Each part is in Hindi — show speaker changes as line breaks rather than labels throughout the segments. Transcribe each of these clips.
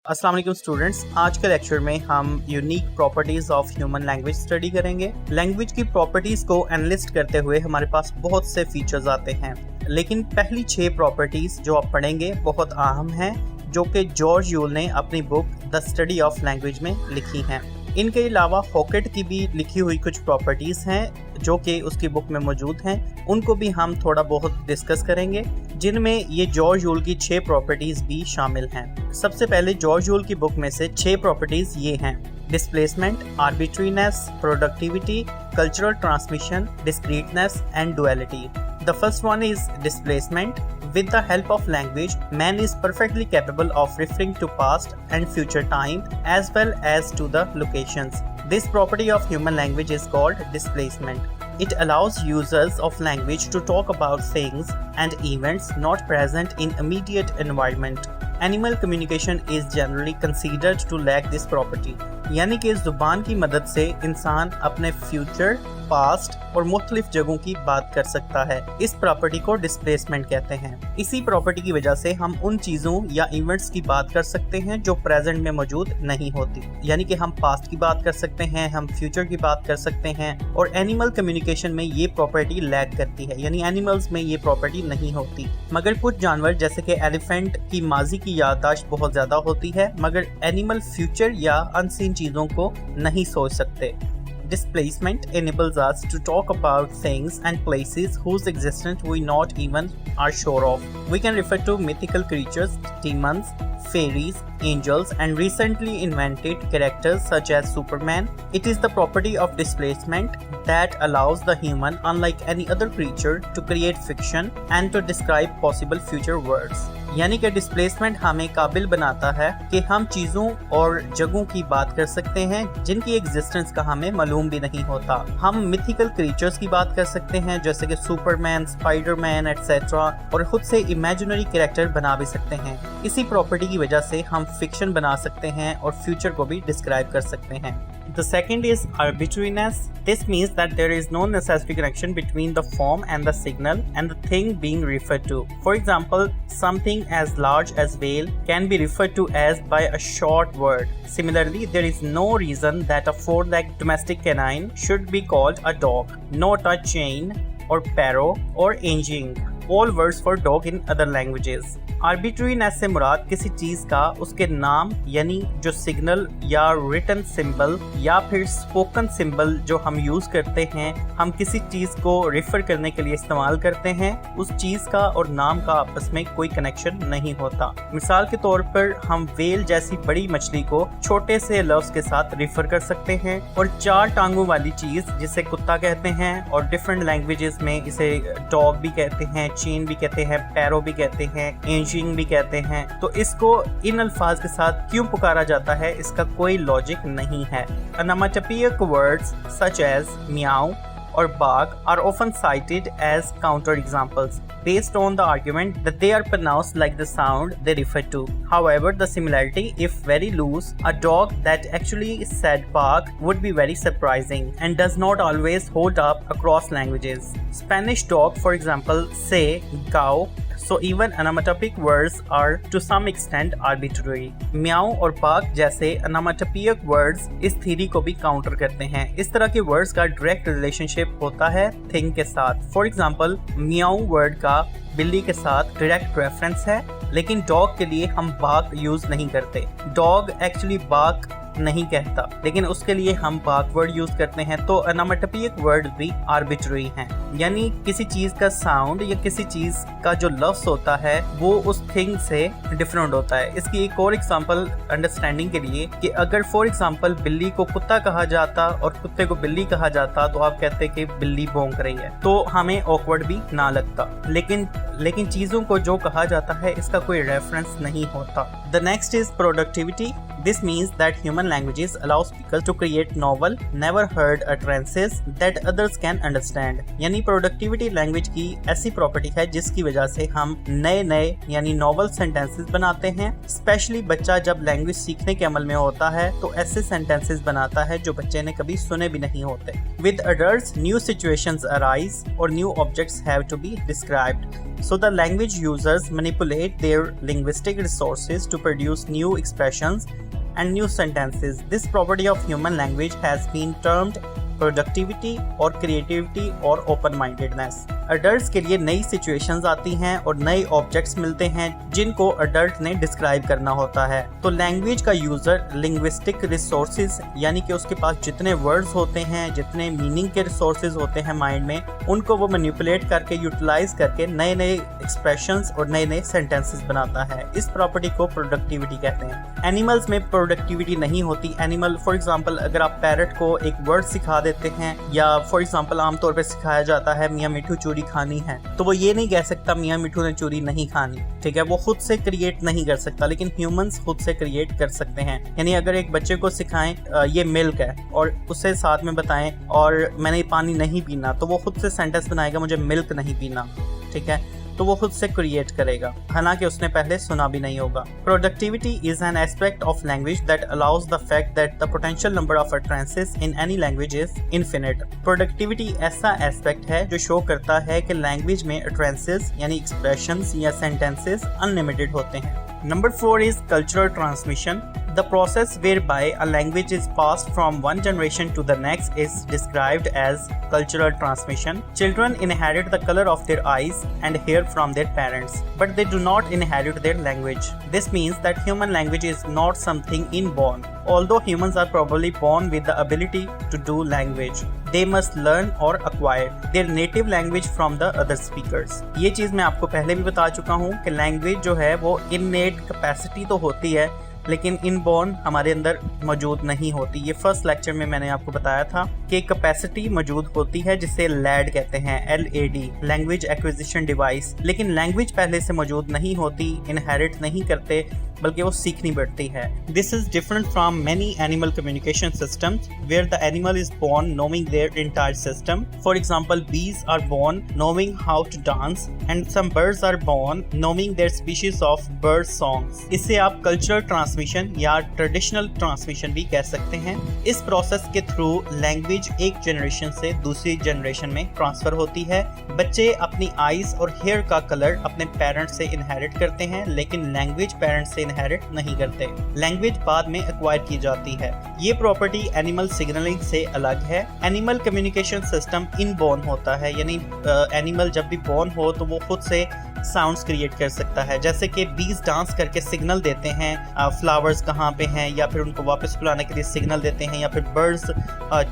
अस्सलाम वालेकुम स्टूडेंट्स, आज के लेक्चर में हम unique properties of human language study करेंगे। लैंग्वेज की प्रॉपर्टीज़ को एनालिस्ट करते हुए हमारे पास बहुत से फीचर्स आते हैं, लेकिन पहली 6 प्रॉपर्टीज़ जो आप पढ़ेंगे बहुत अहम हैं, जो कि जॉर्ज यूल ने अपनी book the study of language में लिखी हैं। इनके अलावा हॉकेट की भी लिखी हुई कुछ प्रॉपर्टीज़ हैं जो कि उसकी बुक में मौजूद हैं, उनको भी हम थोड़ा बहुत डिस्कस करेंगे, जिनमें ये जॉर्ज यूल की 6 प्रॉपर्टीज़ भी शामिल हैं। सबसे पहले जॉर्ज यूल की बुक में से 6 प्रॉपर्टीज़ ये हैं: displacement, arbitrariness, productivity, cultural transmission, discreteness and duality. The first one is displacement. With the help of language, man is perfectly capable of referring to past and future time as well as to the locations. This property of human language is called displacement. It allows users of language to talk about things and events not present in immediate environment. Animal communication is generally considered to lack this property. यानी कि ज़ुबान की मदद से इंसान अपने फ्यूचर, पास्ट और मुख्तलिफ जगहों की बात कर सकता है। इस प्रॉपर्टी को डिस्प्लेसमेंट कहते हैं। इसी प्रॉपर्टी की वजह से हम उन चीज़ों या इवेंट्स की बात कर सकते हैं जो प्रेजेंट में मौजूद नहीं होती, यानी कि हम पास्ट की बात कर सकते हैं, हम फ्यूचर की बात कर सकते हैं। और एनिमल कम्युनिकेशन में ये प्रॉपर्टी लैग करती है, यानी एनिमल्स में ये प्रॉपर्टी नहीं होती। मगर कुछ जानवर जैसे कि एलिफेंट की माजी की याददाश्त बहुत ज़्यादा होती है, मगर एनिमल फ्यूचर या अनसीन चीज़ों को नहीं सोच सकते। Displacement enables us to talk about things and places whose existence we not even are sure of. We can refer to mythical creatures, demons, fairies, angels, and recently invented characters such as Superman. It is the property of displacement that allows the human, unlike any other creature, to create fiction and to describe possible future worlds. यानी कि डिस्प्लेसमेंट हमें काबिल बनाता है कि हम चीज़ों और जगहों की बात कर सकते हैं जिनकी एग्जिस्टेंस का हमें मालूम भी नहीं होता। हम मिथिकल क्रीचर्स की बात कर सकते हैं जैसे कि सुपरमैन, स्पाइडरमैन एटसेट्रा, और खुद से इमेजिनरी कैरेक्टर बना भी सकते हैं। इसी प्रॉपर्टी की वजह से हम फिक्शन बना सकते हैं और फ्यूचर को भी डिस्क्राइब कर सकते हैं। The second is arbitrariness. This means that there is no necessary connection between the form and the signal and the thing being referred to. For example, something as large as whale can be referred to as by a short word. Similarly, there is no reason that a 4-legged domestic canine should be called a dog, not a chain or parrot or engine. All words for dog in other languages. आर्बिट्रीनेस से मुराद किसी चीज़ का उसके नाम यानी जो सिग्नल या रिटन सिंबल या फिर स्पोकन सिंबल जो हम यूज़ करते हैं, हम किसी चीज़ को रेफर करने के लिए इस्तेमाल करते हैं, उस चीज़ का और नाम का आपस में कोई कनेक्शन नहीं होता। मिसाल के तौर पर हम व्हेल जैसी बड़ी मछली को छोटे से लफ्ज़ के साथ रेफर कर सकते हैं, और 4 टांगों वाली चीज़ जिसे कुत्ता कहते हैं और डिफरेंट लैंग्वेजेस में इसे डॉग भी कहते हैं, चेन भी कहते हैं, पैरो भी कहते हैं, भी कहते हैं। तो इसको इन अल्फाज के साथ क्यों पुकारा जाता है, इसका कोई लॉजिक नहीं है। Onomatopoeic words such as meow or bark are often cited as counter examples based on the argument that they are pronounced like the sound they refer to. However, the similarity, if very loose, a dog that actually said bark would be very surprising and does not always hold up across languages. Spanish dog, for example, say cow. So even onomatopoeic words are to some extent arbitrary. Meow और bark जैसे onomatopoeic words इस थ्योरी को भी काउंटर करते हैं। इस तरह के वर्ड्स का डायरेक्ट रिलेशनशिप होता है थिंग के साथ। फॉर एग्जांपल, meow वर्ड का बिल्ली के साथ डायरेक्ट रेफरेंस है, लेकिन डॉग के लिए हम bark यूज नहीं करते। डॉग एक्चुअली bark नहीं कहता, लेकिन उसके लिए हम बाक वर्ड यूज करते हैं। तो ओनोमेटोपोइक वर्ड भी आर्बिट्ररी हैं, यानी किसी चीज का साउंड या किसी चीज का जो लफ्ज होता है वो उस थिंग से डिफरेंट होता है। इसकी एक और एग्जांपल अंडरस्टैंडिंग के लिए कि अगर फॉर एग्जांपल बिल्ली को कुत्ता कहा जाता और कुत्ते को बिल्ली कहा जाता तो आप कहते कि बिल्ली भौंक रही है, तो हमें ऑकवर्ड भी ना लगता। लेकिन चीजों को जो कहा जाता है इसका कोई रेफरेंस नहीं होता। The next is productivity. This means that human languages allow speakers to create novel, never heard utterances that others can understand. यानी प्रोडक्टिविटी लैंग्वेज की ऐसी प्रॉपर्टी है जिसकी वजह से हम नए यानी नॉवल सेंटेंसेस बनाते हैं। स्पेशली बच्चा जब लैंग्वेज सीखने के अमल में होता है तो ऐसे सेंटेंसेस बनाता है जो बच्चे ने कभी सुने भी नहीं होते। With adults, new situations arise or new objects have to be described. So the language users manipulate their linguistic resources to produce new expressions and new sentences. This property of human language has been termed productivity और क्रिएटिविटी और ओपन माइंडेडनेस। अडल्ट्स के लिए नई सिचुएशंस आती हैं और नए ऑब्जेक्ट्स मिलते हैं जिनको अडल्ट ने डिस्क्राइब करना होता है। तो लैंग्वेज का यूजर लिंग्विस्टिक रिसोर्सेज यानी कि उसके पास जितने वर्ड्स होते हैं, जितने मीनिंग के रिसोर्सेज होते हैं माइंड में, उनको वो मैनिपुलेट करके यूटिलाइज करके नए एक्सप्रेशंस और नए सेंटेंसेस बनाता है। इस प्रॉपर्टी को प्रोडक्टिविटी कहते हैं। एनिमल्स में प्रोडक्टिविटी नहीं होती। एनिमल फॉर एग्जांपल अगर आप पैरट को एक वर्ड सिखा देते हैं या फॉर एग्जांपल आमतौर पे सिखाया जाता है मियाँ मिठू चूरी खानी है, तो वो ये नहीं कह सकता मियाँ मिठू ने चूरी नहीं खानी, ठीक है। वो खुद से क्रिएट नहीं कर सकता, लेकिन ह्यूमंस खुद से क्रिएट कर सकते हैं। यानी अगर एक बच्चे को सिखाएं ये मिल्क है और उसे साथ में बताएं और मैंने पानी नहीं पीना, तो वो खुद से सेंटेंस बनाएगा मुझे मिल्क नहीं पीना, ठीक है। तो वो खुद से क्रिएट करेगा, हालांकि उसने पहले सुना भी नहीं होगा। Productivity is an aspect of language that allows the fact that the potential number of utterances in any language is infinite. Productivity ऐसा एस्पेक्ट है जो शो करता है कि लैंग्वेज में अटरेंसेस यानी एक्सप्रेशंस या सेंटेंसेस अनलिमिटेड होते हैं। Number 4 is cultural transmission. The process whereby a language is passed from one generation to the next is described as cultural transmission. Children inherit the color of their eyes and hair from their parents, but they do not inherit their language. This means that human language is not something inborn. Although humans are probably born with the ability to do language, they must learn or acquire their native language from the other speakers. ये चीज़ मैं आपको पहले भी बता चुका हूँ कि लैंग्वेज जो है वो इननेट कैपेसिटी तो होती है लेकिन इनबॉर्न हमारे अंदर मौजूद नहीं होती। ये फर्स्ट लेक्चर में मैंने आपको बताया था कि कैपेसिटी मौजूद होती है जिसे लैड कहते हैं, LAD, लैंग्वेज एक्विजिशन डिवाइस। लेकिन लैंग्वेज पहले से मौजूद नहीं होती, इनहेरिट नहीं करते, बल्कि वो सीखनी पड़ती है। This is different from many animal communication systems where the animal is born knowing their entire system. For example, bees are born knowing how to dance and some birds are born knowing their species of bird songs. इसे आप कल्चरल ट्रांसमिशन या ट्रेडिशनल ट्रांसमिशन भी कह सकते हैं। इस प्रोसेस के थ्रू लैंग्वेज एक जनरेशन से दूसरी जनरेशन में ट्रांसफर होती है। बच्चे अपनी आईज और हेयर का कलर अपने पेरेंट्स से इनहेरिट करते हैं, लेकिन लैंग्वेज पेरेंट्स से इनहेरिट नहीं करते। लैंग्वेज बाद में एक्वायर की जाती है। ये प्रॉपर्टी एनिमल सिग्नलिंग से अलग है। एनिमल कम्युनिकेशन सिस्टम इनबॉर्न होता है, यानी एनिमल जब भी बॉर्न हो तो वो खुद से साउंड्स क्रिएट कर सकता है। जैसे कि बीज डांस करके सिग्नल देते हैं फ्लावर्स कहाँ पे हैं, या फिर उनको वापस बुलाने के लिए सिग्नल देते हैं, या फिर बर्ड्स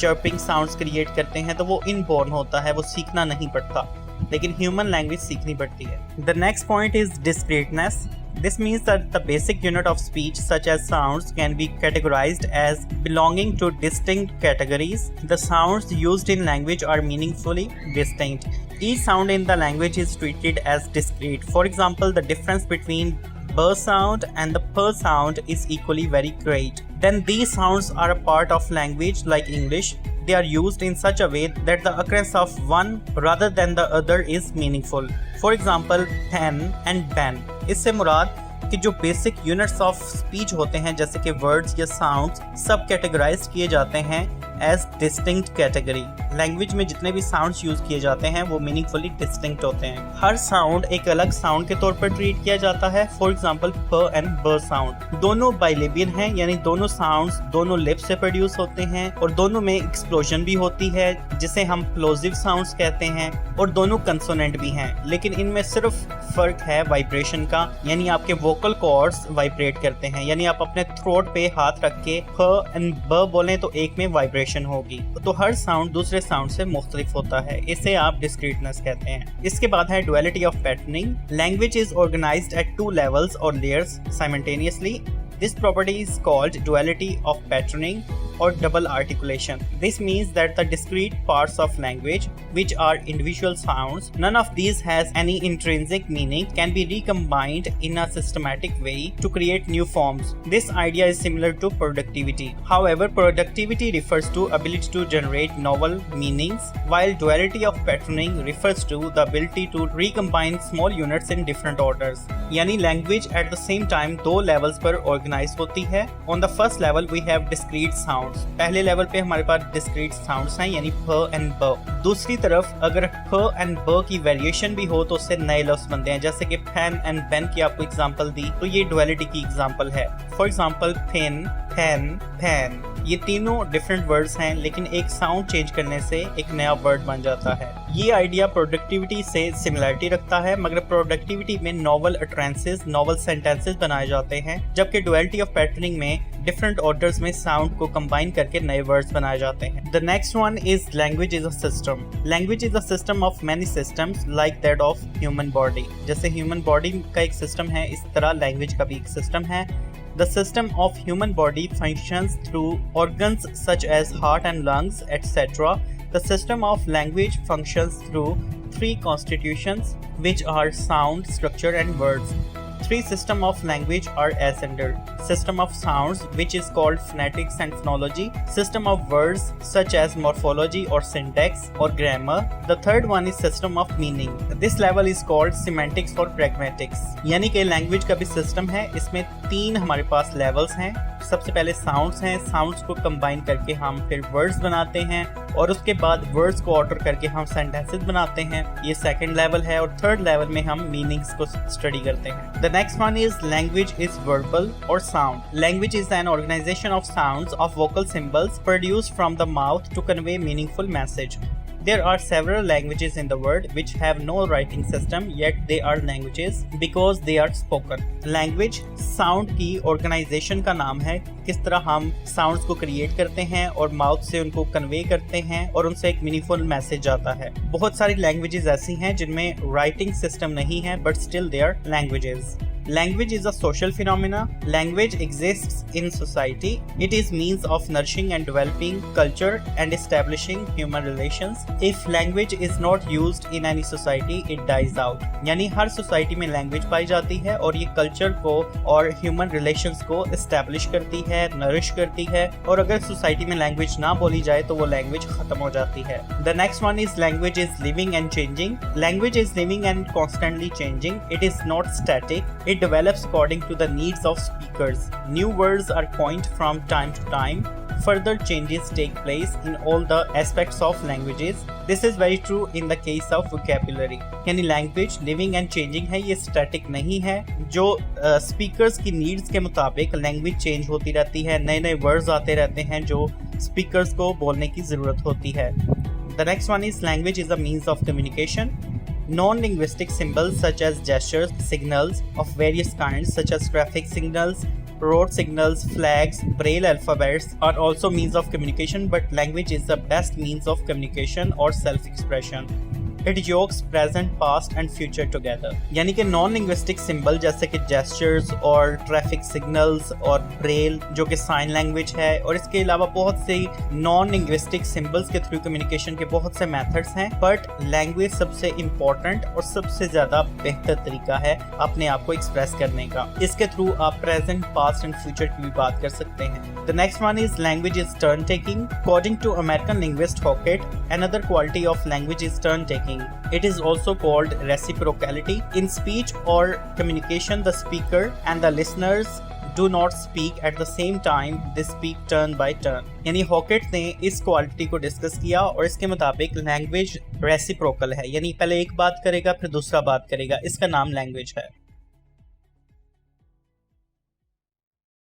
चर्पिंग साउंड्स क्रिएट करते हैं, तो वो इनबॉर्न होता है, वो सीखना नहीं पड़ता। लेकिन ह्यूमन लैंग्वेज सीखनी पड़ती है। The next point is discreteness. This means that the basic unit of speech, such as sounds, can be categorized as belonging to distinct categories. The sounds used in language are meaningfully distinct. Each sound in the language is treated as discrete. For example, the difference between b sound and the p sound is equally very great. Then these sounds are a part of language like English. They are used in such a way that the occurrence of one rather than the other is meaningful. For example, pen and pen. इससे मुराद कि जो बेसिक यूनिट्स ऑफ स्पीच होते हैं जैसे कि वर्ड्स या साउंड्स, सब कैटेगराइज किए जाते हैं एज डिस्टिंक्ट कैटेगरी। लैंग्वेज में जितने भी साउंड्स यूज किए जाते हैं वो मीनिंगफुली डिस्टिंक्ट होते हैं। हर साउंड एक अलग साउंड के तौर पर ट्रीट किया जाता है। फॉर एग्जांपल, प एंड ब साउंड दोनों बाइलेबियल हैं, यानी दोनों साउंड्स दोनों लिप्स से प्रोड्यूस होते हैं और दोनों में एक्सप्लोजन भी होती है जिसे हम प्लोजिव साउंड्स कहते हैं, और दोनों कंसोनेंट भी हैं। लेकिन इनमें सिर्फ फर्क है वाइब्रेशन का, यानी आपके वोकल कॉर्ड्स वाइब्रेट करते हैं, यानी आप अपने थ्रोट पे हाथ रख के प एंड ब बोलें तो एक में वाइब्रेशन होगी। तो हर साउंड दूसरे साउंड से मुख्तलिफ होता है, इसे आप डिस्क्रीटनेस कहते हैं। इसके बाद है duality of patterning. Language is organized at 2 levels or layers simultaneously. This property is called duality of patterning. और double articulation. This means that the discrete parts of language which are individual sounds, none of these has any intrinsic meaning, can be recombined in a systematic way to create new forms. This idea is similar to productivity. However, productivity refers to ability to generate novel meanings, while duality of patterning refers to the ability to recombine small units in different orders. यानी language at the same time दो levels पर organize होती है. On the first level we have discrete sounds. पहले level पे हमारे पास discrete sounds हैं यानी प and ब. दूसरी तरफ अगर प and ब की वेरिएशन भी हो तो उससे नए लफ्ज बनते हैं, जैसे कि फैन एंड बेन की आपको एग्जांपल दी, तो ये डुअलिटी की एग्जांपल है। For example pen, pen, pen, ये तीनों डिफरेंट वर्ड्स हैं लेकिन एक साउंड चेंज करने से एक नया वर्ड बन जाता है। ये आइडिया प्रोडक्टिविटी से सिमिलरिटी रखता है, मगर प्रोडक्टिविटी में नॉवल अटरेंसेस, नॉवल सेंटेंसेस बनाए जाते हैं, जबकि डुअलिटी ऑफ पैटर्निंग में डिफरेंट ऑर्डर्स में साउंड को कंबाइन करके नए वर्ड्स बनाए जाते हैं। The next one is language is a system. Language is a system of many systems like that of human body. जैसे ह्यूमन बॉडी का एक सिस्टम है, इस तरह लैंग्वेज का भी एक सिस्टम है। The system of human body functions through organs such as heart and lungs, etc. The system of language functions through three constitutions, which are sound, structure, and words. Three systems of language are as under: system of sounds, which is called phonetics and phonology; system of words, such as morphology or syntax or grammar. The third one is system of meaning. This level is called semantics or pragmatics. यानी कि लैंग्वेज का भी सिस्टम है, इसमें तीन हमारे पास लेवल्स हैं। सबसे पहले साउंड्स हैं, साउंड्स को कंबाइन करके हम फिर वर्ड्स बनाते हैं और उसके बाद वर्ड्स को ऑर्डर करके हम सेंटेंसेस बनाते हैं, ये सेकंड लेवल है। और थर्ड लेवल में हम मीनिंग्स को स्टडी करते हैं। The next one is language is verbal और sound. Language is an organisation of sounds of vocal symbols produced from the mouth to convey meaningful message. There are several languages in the world which have no writing system, yet they are languages because they are spoken. Language sound की organization का नाम है, किस तरह हम sounds को create करते हैं और mouth से उनको convey करते हैं और उनसे एक meaningful message आता है। बहुत सारी languages ऐसी हैं जिनमें writing system नहीं है, but still they are languages. Language is a social phenomena. Language exists in society. It is means of nourishing and developing culture and establishing human relations. If language is not used in any society, it dies out. यानी हर society में language पाई जाती है और ये culture को और human relations को establish करती है, nourish करती है, और अगर society में language ना बोली जाए तो वो language खत्म हो जाती है। The next one is language is living and changing. Language is living and constantly changing. It is not static. It develops according to the needs of speakers. New words are coined from time to time. Further changes take place in all the aspects of languages. This is very true in the case of vocabulary. यानी language living and changing है, ये static नहीं है। जो speakers की needs के मुताबिक language change होती रहती है, नए नए words आते रहते हैं जो speakers को बोलने की ज़रूरत होती है। The next one is language is a means of communication. Non-linguistic symbols such as gestures, signals of various kinds such as traffic signals, road signals, flags, braille alphabets are also means of communication, but language is the best means of communication or self-expression. It yokes present, past and future together. यानी कि नॉन लिंग्विस्टिक सिंबल जैसे कि जेस्चर्स और ट्रैफिक सिग्नल्स और ब्रेल जो कि साइन लैंग्वेज है, और इसके अलावा बहुत से नॉन लिंग्विस्टिक सिंबल्स के थ्रू कम्युनिकेशन के बहुत से मेथड्स हैं, बट लैंग्वेज सबसे इम्पोर्टेंट और सबसे ज़्यादा बेहतर तरीका है अपने आप को एक्सप्रेस करने का। इसके थ्रू आप प्रेजेंट, पास्ट एंड फ्यूचर की भी बात कर सकते हैं। The next one is language is turn taking. According to American linguist Hockett, another quality of language is turn taking. It is also called reciprocality. In speech or communication, the speaker and the listeners do not speak at the same time, they speak turn by turn. यानी हॉकेट ने इस क्वालिटी को डिस्कस किया और इसके मुताबिक लैंग्वेज रेसिप्रोकल है, यानी पहले एक बात करेगा फिर दूसरा बात करेगा, इसका नाम लैंग्वेज है।